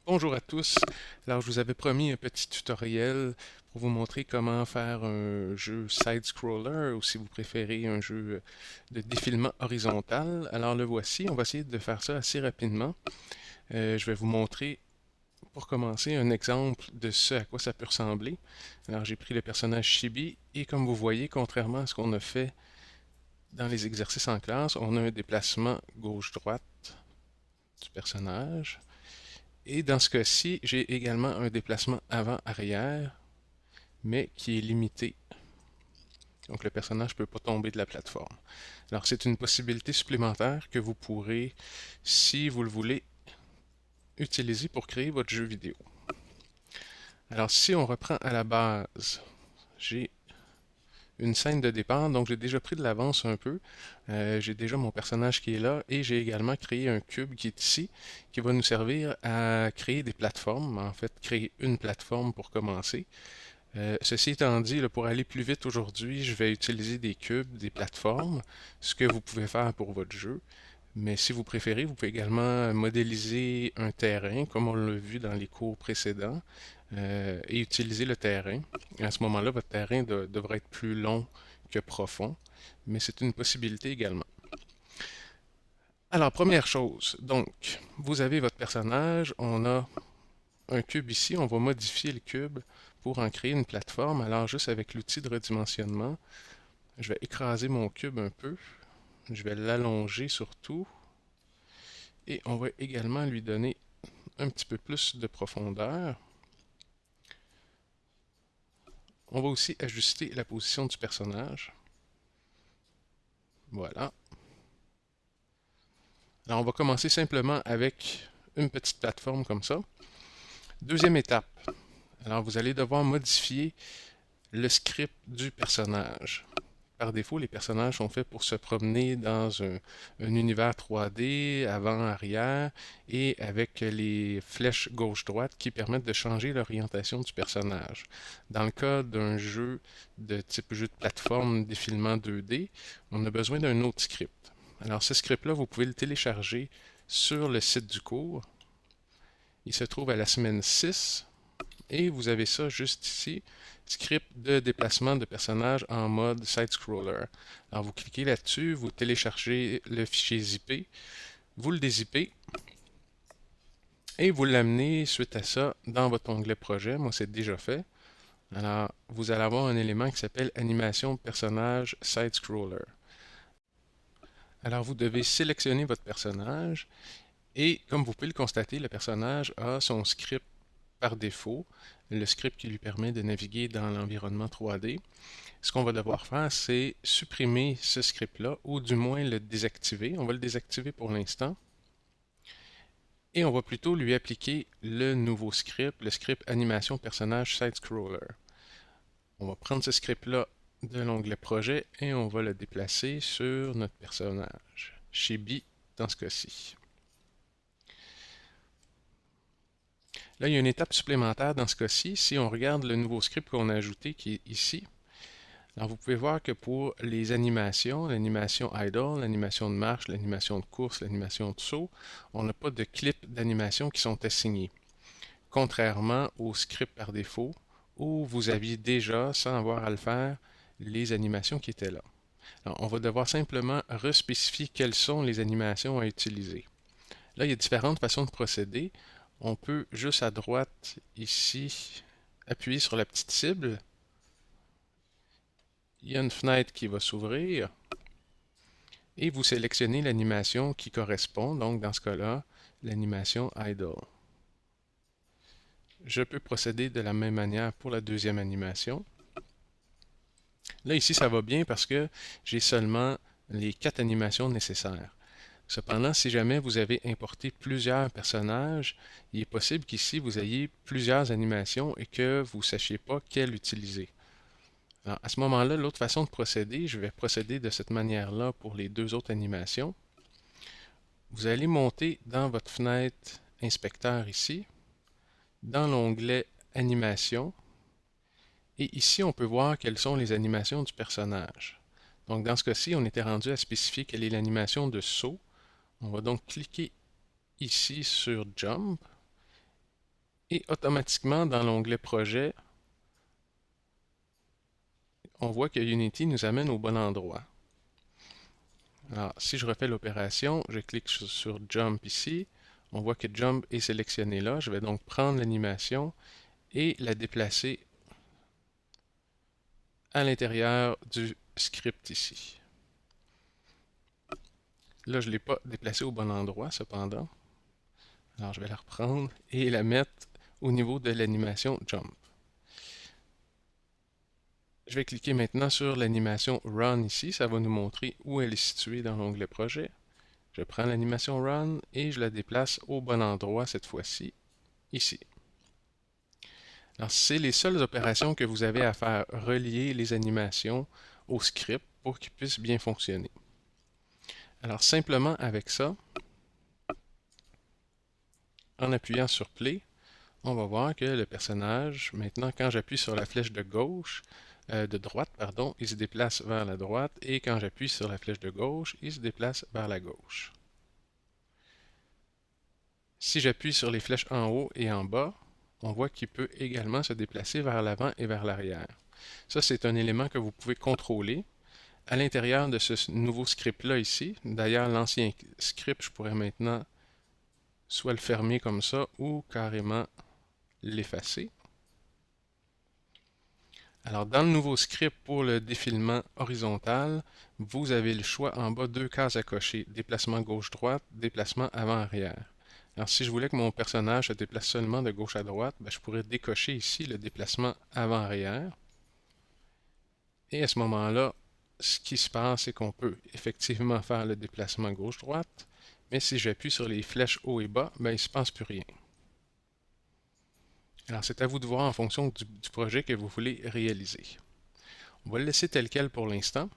Bonjour à tous. Alors, je vous avais promis un petit tutoriel pour vous montrer comment faire un jeu side-scroller ou si vous préférez un jeu de défilement horizontal. Alors, le voici. On va essayer de faire ça assez rapidement. Je vais vous montrer, pour commencer, un exemple de ce à quoi ça peut ressembler. Alors, j'ai pris le personnage Chibi et comme vous voyez, contrairement à ce qu'on a fait dans les exercices en classe, on a un déplacement gauche-droite du personnage. Et dans ce cas-ci, j'ai également un déplacement avant-arrière, mais qui est limité. Donc le personnage ne peut pas tomber de la plateforme. Alors c'est une possibilité supplémentaire que vous pourrez, si vous le voulez, utiliser pour créer votre jeu vidéo. Alors si on reprend à la base, j'ai une scène de départ, donc j'ai déjà pris de l'avance un peu. J'ai déjà mon personnage qui est là et j'ai également créé un cube qui est ici, qui va nous servir à créer des plateformes, en fait créer une plateforme pour commencer. Ceci étant dit, là, pour aller plus vite aujourd'hui, je vais utiliser des cubes, des plateformes, ce que vous pouvez faire pour votre jeu. Mais si vous préférez, vous pouvez également modéliser un terrain, comme on l'a vu dans les cours précédents, et utiliser le terrain. À ce moment-là, votre terrain devrait être plus long que profond, mais c'est une possibilité également. Alors, première chose, donc, vous avez votre personnage, on a un cube ici, on va modifier le cube pour en créer une plateforme. Alors, juste avec l'outil de redimensionnement, je vais écraser mon cube un peu, je vais l'allonger surtout, et on va également lui donner un petit peu plus de profondeur. On va aussi ajuster la position du personnage. Voilà. Alors, on va commencer simplement avec une petite plateforme comme ça. Deuxième étape. Alors, vous allez devoir modifier le script du personnage. Par défaut, les personnages sont faits pour se promener dans un univers 3D, avant-arrière, et avec les flèches gauche-droite qui permettent de changer l'orientation du personnage. Dans le cas d'un jeu de type jeu de plateforme défilement 2D, on a besoin d'un autre script. Alors ce script-là, vous pouvez le télécharger sur le site du cours. Il se trouve à la semaine 6. Et vous avez ça juste ici, script de déplacement de personnage en mode side-scroller. Alors vous cliquez là-dessus, vous téléchargez le fichier zippé, vous le dézippez et vous l'amenez suite à ça dans votre onglet projet. Moi, c'est déjà fait. Alors, vous allez avoir un élément qui s'appelle animation personnage side-scroller. Alors, vous devez sélectionner votre personnage et comme vous pouvez le constater, le personnage a son script par défaut, le script qui lui permet de naviguer dans l'environnement 3D. Ce qu'on va devoir faire, c'est supprimer ce script-là, ou du moins le désactiver. On va le désactiver pour l'instant. Et on va plutôt lui appliquer le nouveau script, le script animation personnage side-scroller. On va prendre ce script-là de l'onglet projet et on va le déplacer sur notre personnage, Chibi dans ce cas-ci. Là, il y a une étape supplémentaire dans ce cas-ci. Si on regarde le nouveau script qu'on a ajouté qui est ici, alors vous pouvez voir que pour les animations, l'animation idle, l'animation de marche, l'animation de course, l'animation de saut, on n'a pas de clips d'animation qui sont assignés. Contrairement au script par défaut, où vous aviez déjà, sans avoir à le faire, les animations qui étaient là. Alors, on va devoir simplement respécifier quelles sont les animations à utiliser. Là, il y a différentes façons de procéder. On peut juste à droite, ici, appuyer sur la petite cible. Il y a une fenêtre qui va s'ouvrir et vous sélectionnez l'animation qui correspond, donc dans ce cas-là, l'animation idle. Je peux procéder de la même manière pour la deuxième animation. Là, ici, ça va bien parce que j'ai seulement les 4 animations nécessaires. Cependant, si jamais vous avez importé plusieurs personnages, il est possible qu'ici, vous ayez plusieurs animations et que vous ne sachiez pas quelle utiliser. Alors, à ce moment-là, l'autre façon de procéder, je vais procéder de cette manière-là pour les deux autres animations. Vous allez monter dans votre fenêtre Inspecteur ici, dans l'onglet Animation, et ici, on peut voir quelles sont les animations du personnage. Donc, dans ce cas-ci, on était rendu à spécifier quelle est l'animation de saut. On va donc cliquer ici sur Jump, Et automatiquement, dans l'onglet Projet, on voit que Unity nous amène au bon endroit. Alors, si je refais l'opération, je clique sur Jump ici. On voit que Jump est sélectionné là. Je vais donc prendre l'animation et la déplacer à l'intérieur du script ici. Là, je ne l'ai pas déplacée au bon endroit, cependant. Alors, je vais la reprendre et la mettre au niveau de l'animation Jump. Je vais cliquer maintenant sur l'animation Run ici. Ça va nous montrer où elle est située dans l'onglet Projet. Je prends l'animation Run et je la déplace au bon endroit cette fois-ci, ici. Alors, c'est les seules opérations que vous avez à faire, relier les animations au script pour qu'ils puissent bien fonctionner. Alors, simplement avec ça, en appuyant sur Play, on va voir que le personnage, maintenant, quand j'appuie sur la flèche de gauche, de droite, pardon, il se déplace vers la droite, et quand j'appuie sur la flèche de gauche, il se déplace vers la gauche. Si j'appuie sur les flèches en haut et en bas, on voit qu'il peut également se déplacer vers l'avant et vers l'arrière. Ça, c'est un élément que vous pouvez contrôler à l'intérieur de ce nouveau script-là ici. D'ailleurs, l'ancien script, je pourrais maintenant soit le fermer comme ça ou carrément l'effacer. Alors, dans le nouveau script pour le défilement horizontal, vous avez le choix en bas, deux cases à cocher, déplacement gauche-droite, déplacement avant-arrière. Alors, si je voulais que mon personnage se déplace seulement de gauche à droite, je pourrais décocher ici le déplacement avant-arrière. Et à ce moment-là, ce qui se passe, c'est qu'on peut effectivement faire le déplacement gauche-droite, mais si j'appuie sur les flèches haut et bas, il ne se passe plus rien. Alors, c'est à vous de voir en fonction du projet que vous voulez réaliser. On va le laisser tel quel pour l'instant.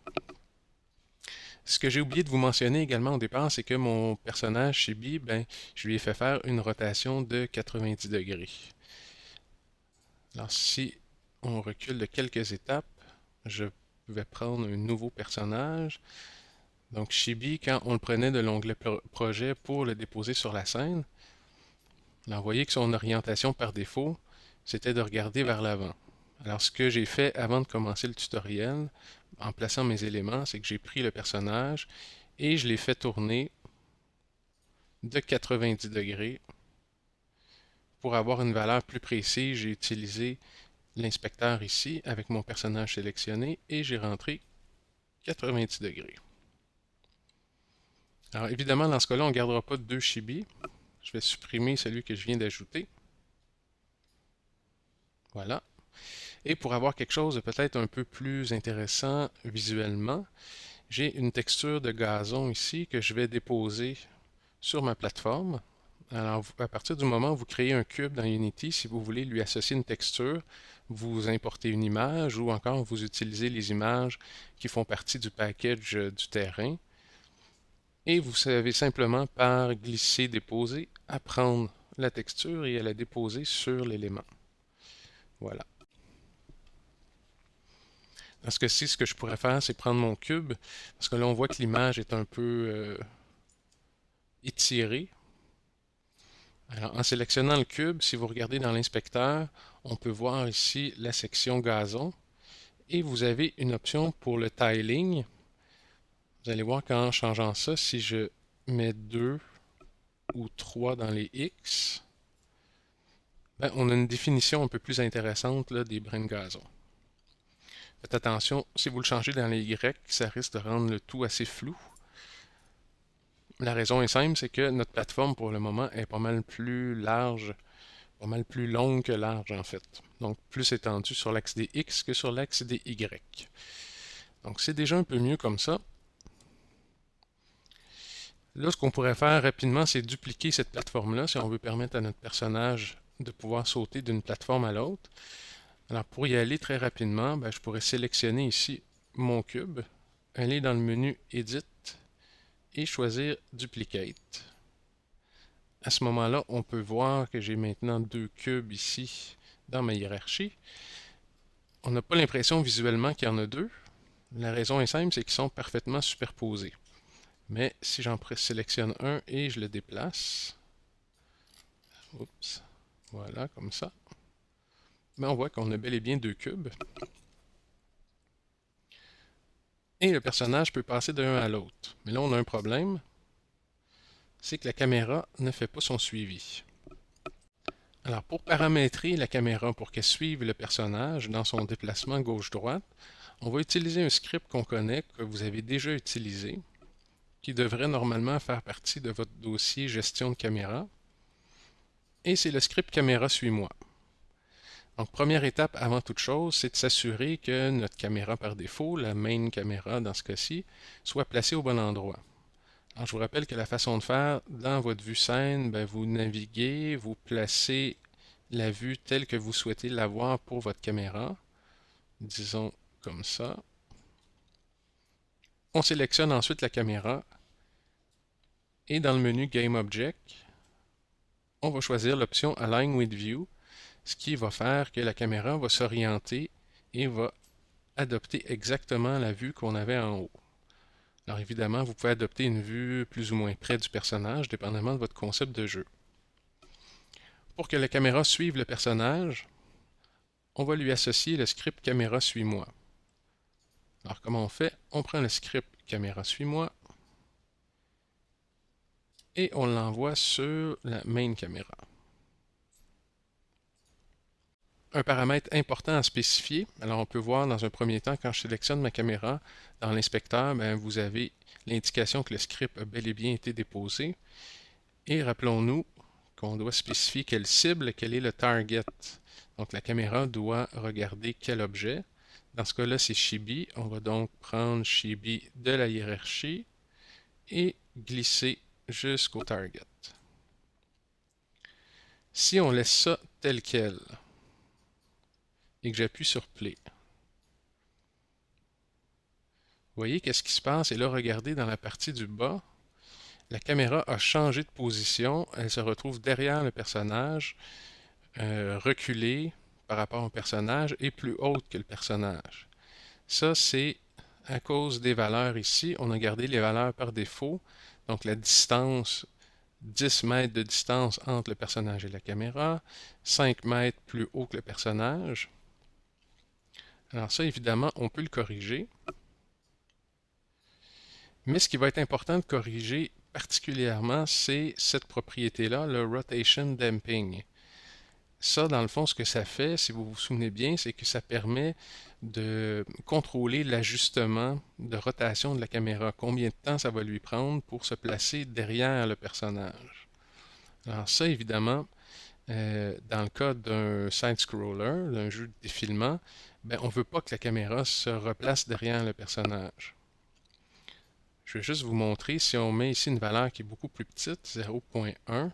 Ce que j'ai oublié de vous mentionner également au départ, c'est que mon personnage Chibi, je lui ai fait faire une rotation de 90 degrés. Alors, si on recule de quelques étapes, je vais prendre un nouveau personnage. Donc, Chibi, quand on le prenait de l'onglet Projet pour le déposer sur la scène, là, vous voyez que son orientation par défaut, c'était de regarder vers l'avant. Alors, ce que j'ai fait avant de commencer le tutoriel, en plaçant mes éléments, c'est que j'ai pris le personnage et je l'ai fait tourner de 90 degrés. Pour avoir une valeur plus précise, j'ai utilisé l'inspecteur ici avec mon personnage sélectionné et j'ai rentré 90 degrés. Alors évidemment, dans ce cas-là, on ne gardera pas deux Chibi. Je vais supprimer celui que je viens d'ajouter. Voilà. Et pour avoir quelque chose de peut-être un peu plus intéressant visuellement, j'ai une texture de gazon ici que je vais déposer sur ma plateforme. Alors, à partir du moment où vous créez un cube dans Unity, si vous voulez lui associer une texture, vous importez une image ou encore vous utilisez les images qui font partie du package du terrain. Et vous savez simplement par glisser-déposer à prendre la texture et à la déposer sur l'élément. Voilà. Dans ce cas-ci, ce que je pourrais faire, c'est prendre mon cube, parce que là, on voit que l'image est un peu étirée. Alors, en sélectionnant le cube, si vous regardez dans l'inspecteur, on peut voir ici la section gazon. Et vous avez une option pour le tiling. Vous allez voir qu'en changeant ça, si je mets 2 ou 3 dans les X, on a une définition un peu plus intéressante là, des brins de gazon. Faites attention, si vous le changez dans les Y, ça risque de rendre le tout assez flou. La raison est simple, c'est que notre plateforme pour le moment est pas mal plus large, pas mal plus longue que large en fait. Donc plus étendue sur l'axe des X que sur l'axe des Y. Donc c'est déjà un peu mieux comme ça. Là, ce qu'on pourrait faire rapidement, c'est dupliquer cette plateforme-là si on veut permettre à notre personnage de pouvoir sauter d'une plateforme à l'autre. Alors pour y aller très rapidement, je pourrais sélectionner ici mon cube, aller dans le menu Edit et choisir Duplicate. À ce moment-là, on peut voir que j'ai maintenant deux cubes ici dans ma hiérarchie. On n'a pas l'impression visuellement qu'il y en a deux. La raison est simple, c'est qu'ils sont parfaitement superposés. Mais si j'en sélectionne un et je le déplace, oups, Voilà, comme ça. Mais on voit qu'on a bel et bien deux cubes. Et le personnage peut passer d'un à l'autre. Mais là, on a un problème, c'est que la caméra ne fait pas son suivi. Alors, pour paramétrer la caméra pour qu'elle suive le personnage dans son déplacement gauche-droite, on va utiliser un script qu'on connaît, que vous avez déjà utilisé, qui devrait normalement faire partie de votre dossier gestion de caméra. Et c'est le script caméra suis-moi. Donc, première étape avant toute chose, c'est de s'assurer que notre caméra par défaut, la main caméra dans ce cas-ci, soit placée au bon endroit. Alors, je vous rappelle que la façon de faire, dans votre vue scène, vous naviguez, vous placez la vue telle que vous souhaitez l'avoir pour votre caméra. Disons comme ça. On sélectionne ensuite la caméra et dans le menu Game Object, on va choisir l'option Align with View, ce qui va faire que la caméra va s'orienter et va adopter exactement la vue qu'on avait en haut. Alors évidemment, vous pouvez adopter une vue plus ou moins près du personnage, dépendamment de votre concept de jeu. Pour que la caméra suive le personnage, on va lui associer le script caméra suis-moi. Alors comment on fait? On prend le script caméra suis-moi et on l'envoie sur la main caméra. Un paramètre important à spécifier, alors on peut voir dans un premier temps quand je sélectionne ma caméra dans l'inspecteur, vous avez l'indication que le script a bel et bien été déposé. Et rappelons-nous qu'on doit spécifier quelle cible, quel est le target. Donc la caméra doit regarder quel objet. Dans ce cas-là, c'est Chibi. On va donc prendre Chibi de la hiérarchie et glisser jusqu'au target. Si on laisse ça tel quel et que j'appuie sur Play, vous voyez qu'est-ce qui se passe? Et là, regardez dans la partie du bas, la caméra a changé de position. Elle se retrouve derrière le personnage, reculée par rapport au personnage et plus haute que le personnage. Ça, c'est à cause des valeurs ici. On a gardé les valeurs par défaut. Donc la distance, 10 mètres de distance entre le personnage et la caméra, 5 mètres plus haut que le personnage. Alors ça, évidemment, on peut le corriger. Mais ce qui va être important de corriger particulièrement, c'est cette propriété-là, le Rotation Damping. Ça, dans le fond, ce que ça fait, si vous vous souvenez bien, c'est que ça permet de contrôler l'ajustement de rotation de la caméra. Combien de temps ça va lui prendre pour se placer derrière le personnage. Alors ça, évidemment, dans le cas d'un side-scroller, d'un jeu de défilement, on ne veut pas que la caméra se replace derrière le personnage. Je vais juste vous montrer, si on met ici une valeur qui est beaucoup plus petite, 0.1,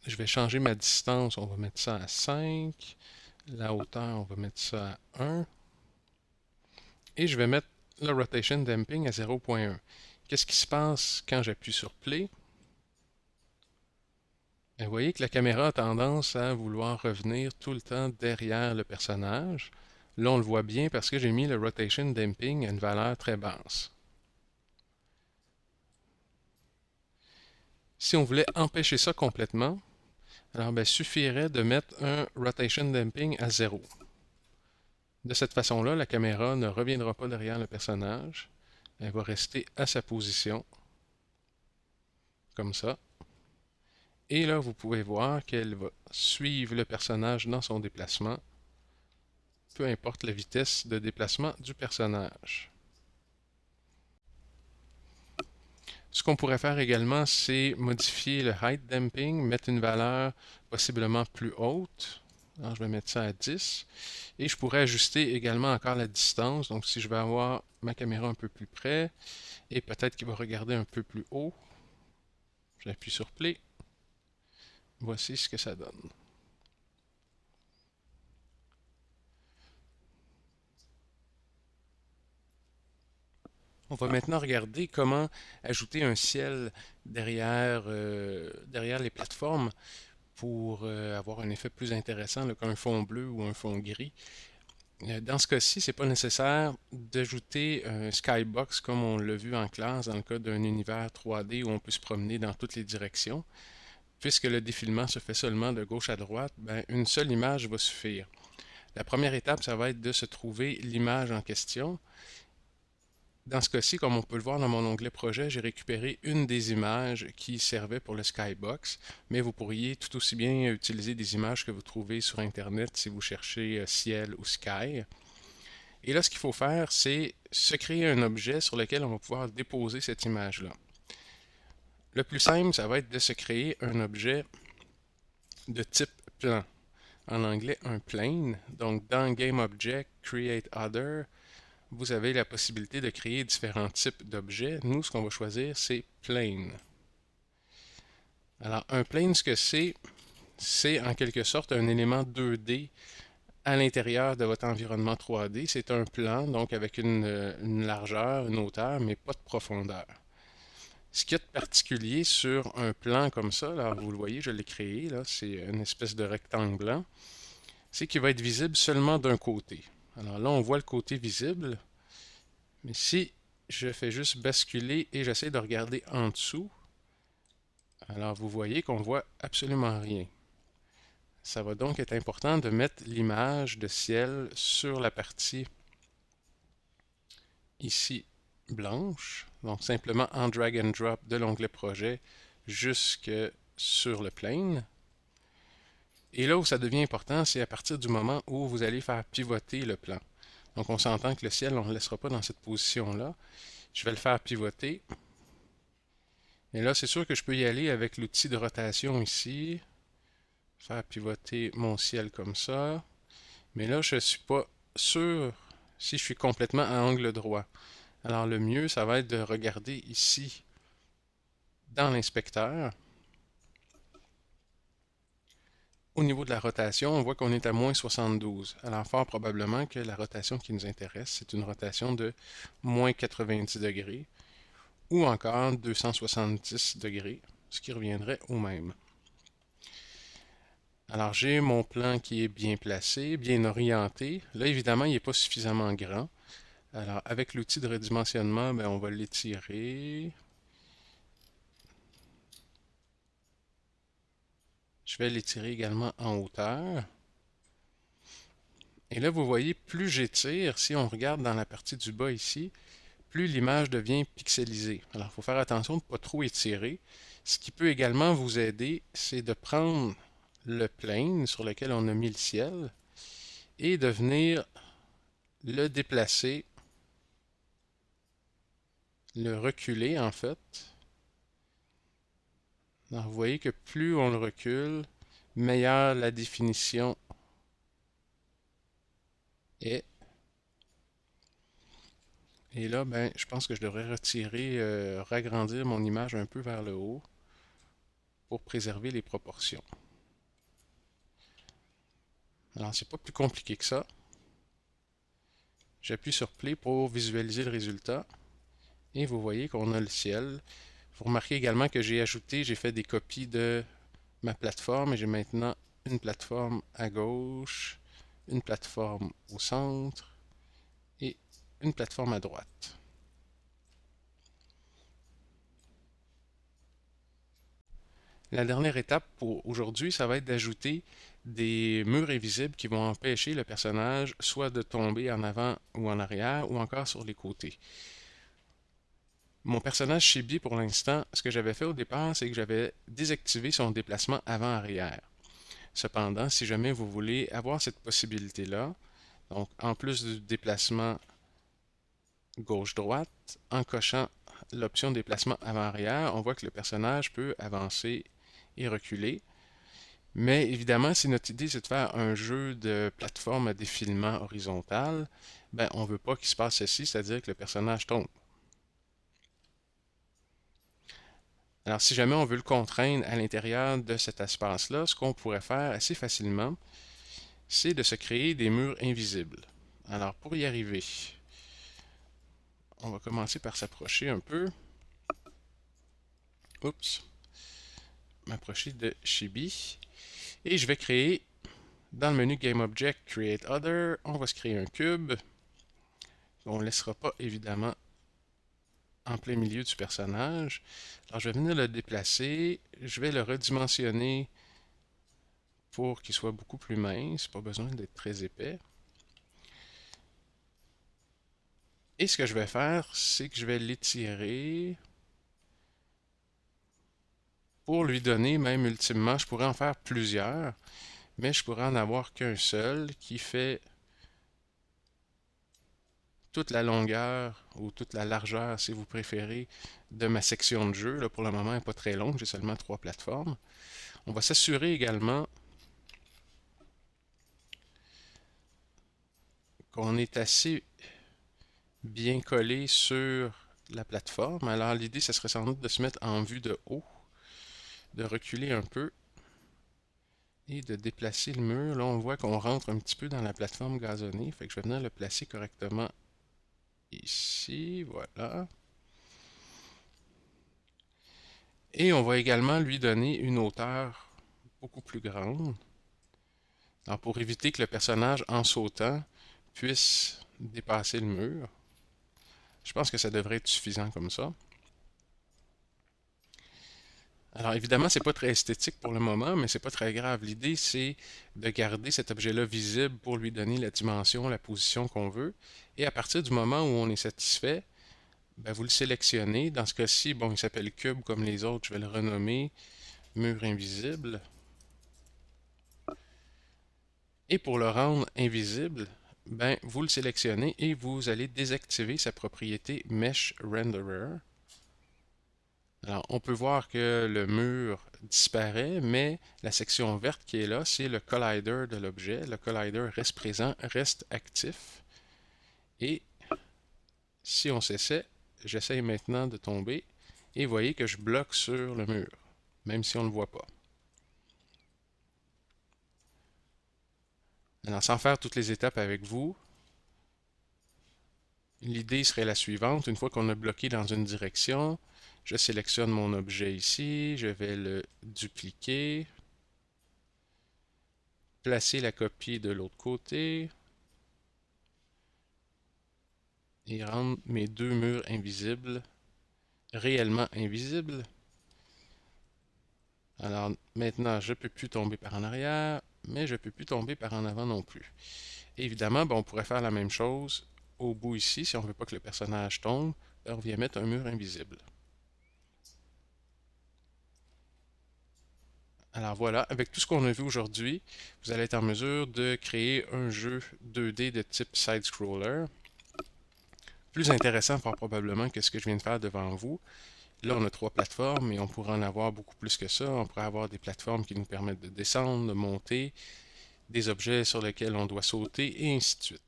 je vais changer ma distance, on va mettre ça à 5, la hauteur, on va mettre ça à 1, et je vais mettre le Rotation Damping à 0.1. Qu'est-ce qui se passe quand j'appuie sur Play? Vous voyez que la caméra a tendance à vouloir revenir tout le temps derrière le personnage. Là, on le voit bien parce que j'ai mis le Rotation Damping à une valeur très basse. Si on voulait empêcher ça complètement, alors il suffirait de mettre un Rotation Damping à 0. De cette façon-là, la caméra ne reviendra pas derrière le personnage. Elle va rester à sa position, comme ça. Et là, vous pouvez voir qu'elle va suivre le personnage dans son déplacement, peu importe la vitesse de déplacement du personnage. Ce qu'on pourrait faire également, c'est modifier le height damping, mettre une valeur possiblement plus haute. Alors, je vais mettre ça à 10. Et je pourrais ajuster également encore la distance. Donc, si je vais avoir ma caméra un peu plus près, et peut-être qu'il va regarder un peu plus haut, j'appuie sur Play. Voici ce que ça donne. On va maintenant regarder comment ajouter un ciel derrière les plateformes pour avoir un effet plus intéressant qu'un fond bleu ou un fond gris. Dans ce cas-ci, ce n'est pas nécessaire d'ajouter un skybox comme on l'a vu en classe dans le cas d'un univers 3D où on peut se promener dans toutes les directions. Puisque le défilement se fait seulement de gauche à droite, ben, une seule image va suffire. La première étape, ça va être de se trouver l'image en question. Dans ce cas-ci, comme on peut le voir dans mon onglet projet, j'ai récupéré une des images qui servait pour le Skybox, mais vous pourriez tout aussi bien utiliser des images que vous trouvez sur Internet si vous cherchez ciel ou sky. Et là, ce qu'il faut faire, c'est se créer un objet sur lequel on va pouvoir déposer cette image-là. Le plus simple, ça va être de se créer un objet de type plan. En anglais, un plane. Donc, dans Game Object, Create Other, vous avez la possibilité de créer différents types d'objets. Nous, ce qu'on va choisir, c'est plane. Alors, un plane, ce que c'est en quelque sorte un élément 2D à l'intérieur de votre environnement 3D. C'est un plan, donc avec une largeur, une hauteur, mais pas de profondeur. Ce qu'il y a de particulier sur un plan comme ça, là, vous le voyez, je l'ai créé, là, c'est une espèce de rectangle blanc, c'est qu'il va être visible seulement d'un côté. Alors là, on voit le côté visible, mais si je fais juste basculer et j'essaie de regarder en dessous, alors vous voyez qu'on voit absolument rien. Ça va donc être important de mettre l'image de ciel sur la partie ici blanche, donc simplement en drag and drop de l'onglet projet jusque sur le plane. Et là où ça devient important, c'est à partir du moment où vous allez faire pivoter le plan. Donc on s'entend que le ciel, on ne le laissera pas dans cette position-là. Je vais le faire pivoter. Et là, c'est sûr que je peux y aller avec l'outil de rotation ici. Faire pivoter mon ciel comme ça. Mais là, je ne suis pas sûr si je suis complètement à angle droit. Alors le mieux, ça va être de regarder ici dans l'inspecteur. Au niveau de la rotation, on voit qu'on est à moins 72. Alors fort probablement que la rotation qui nous intéresse, c'est une rotation de moins 90 degrés ou encore 270 degrés, ce qui reviendrait au même. Alors j'ai mon plan qui est bien placé, bien orienté. Là, évidemment, il n'est pas suffisamment grand. Alors avec l'outil de redimensionnement, ben, on va l'étirer. Je vais l'étirer également en hauteur. Et là, vous voyez, plus j'étire, si on regarde dans la partie du bas ici, plus l'image devient pixelisée. Alors, il faut faire attention de ne pas trop étirer. Ce qui peut également vous aider, c'est de prendre le plane sur lequel on a mis le ciel et de venir le déplacer, le reculer en fait. Alors, vous voyez que plus on le recule, meilleure la définition est. Et là, ben, je pense que je devrais ragrandir mon image un peu vers le haut pour préserver les proportions. Alors, c'est pas plus compliqué que ça. J'appuie sur Play pour visualiser le résultat. Et vous voyez qu'on a le ciel. Vous remarquez également que j'ai fait des copies de ma plateforme et j'ai maintenant une plateforme à gauche, une plateforme au centre et une plateforme à droite. La dernière étape pour aujourd'hui, ça va être d'ajouter des murs invisibles qui vont empêcher le personnage soit de tomber en avant ou en arrière ou encore sur les côtés. Mon personnage Chibi, pour l'instant, ce que j'avais fait au départ, c'est que j'avais désactivé son déplacement avant-arrière. Cependant, si jamais vous voulez avoir cette possibilité-là, donc en plus du déplacement gauche-droite, en cochant l'option déplacement avant-arrière, on voit que le personnage peut avancer et reculer. Mais évidemment, si notre idée c'est de faire un jeu de plateforme à défilement horizontal, ben on ne veut pas qu'il se passe ceci, c'est-à-dire que le personnage tombe. Alors si jamais on veut le contraindre à l'intérieur de cet espace-là, ce qu'on pourrait faire assez facilement, c'est de se créer des murs invisibles. Alors pour y arriver, on va commencer par s'approcher un peu. Oups. M'approcher de Chibi. Et je vais créer, dans le menu Game Object, Create Other, on va se créer un cube. On ne laissera pas évidemment en plein milieu du personnage. Alors je vais venir le déplacer, je vais le redimensionner pour qu'il soit beaucoup plus mince, pas besoin d'être très épais. Et ce que je vais faire, c'est que je vais l'étirer pour lui donner, même ultimement, je pourrais en faire plusieurs, mais je pourrais en avoir qu'un seul qui fait toute la longueur ou toute la largeur, si vous préférez, de ma section de jeu. Là, pour le moment, elle n'est pas très longue, j'ai seulement 3 plateformes. On va s'assurer également qu'on est assez bien collé sur la plateforme. Alors l'idée, ce serait sans doute de se mettre en vue de haut, de reculer un peu et de déplacer le mur. Là, on voit qu'on rentre un petit peu dans la plateforme gazonnée. Fait que je vais venir le placer correctement ici. Voilà. Et on va également lui donner une hauteur beaucoup plus grande. Alors, pour éviter que le personnage, en sautant, puisse dépasser le mur. Je pense que ça devrait être suffisant comme ça. Alors évidemment, c'est pas très esthétique pour le moment, mais c'est pas très grave. L'idée, c'est de garder cet objet-là visible pour lui donner la dimension, la position qu'on veut. Et à partir du moment où on est satisfait, ben, vous le sélectionnez. Dans ce cas-ci, bon, il s'appelle cube comme les autres. Je vais le renommer mur invisible. Et pour le rendre invisible, ben, vous le sélectionnez et vous allez désactiver sa propriété Mesh Renderer. Alors, on peut voir que le mur disparaît, mais la section verte qui est là, c'est le collider de l'objet. Le collider reste présent, reste actif. Et si on s'essaie, j'essaye maintenant de tomber, et vous voyez que je bloque sur le mur, même si on ne le voit pas. Alors, sans faire toutes les étapes avec vous, l'idée serait la suivante. Une fois qu'on a bloqué dans une direction, je sélectionne mon objet ici, je vais le dupliquer, placer la copie de l'autre côté et rendre mes deux murs invisibles réellement invisibles. Alors maintenant, je ne peux plus tomber par en arrière, mais je ne peux plus tomber par en avant non plus. Et évidemment, on pourrait faire la même chose au bout ici, si on ne veut pas que le personnage tombe, on vient mettre un mur invisible. Alors voilà, avec tout ce qu'on a vu aujourd'hui, vous allez être en mesure de créer un jeu 2D de type side-scroller. Plus intéressant fort probablement que ce que je viens de faire devant vous. Là, on a 3 plateformes, mais on pourrait en avoir beaucoup plus que ça. On pourrait avoir des plateformes qui nous permettent de descendre, de monter, des objets sur lesquels on doit sauter, et ainsi de suite.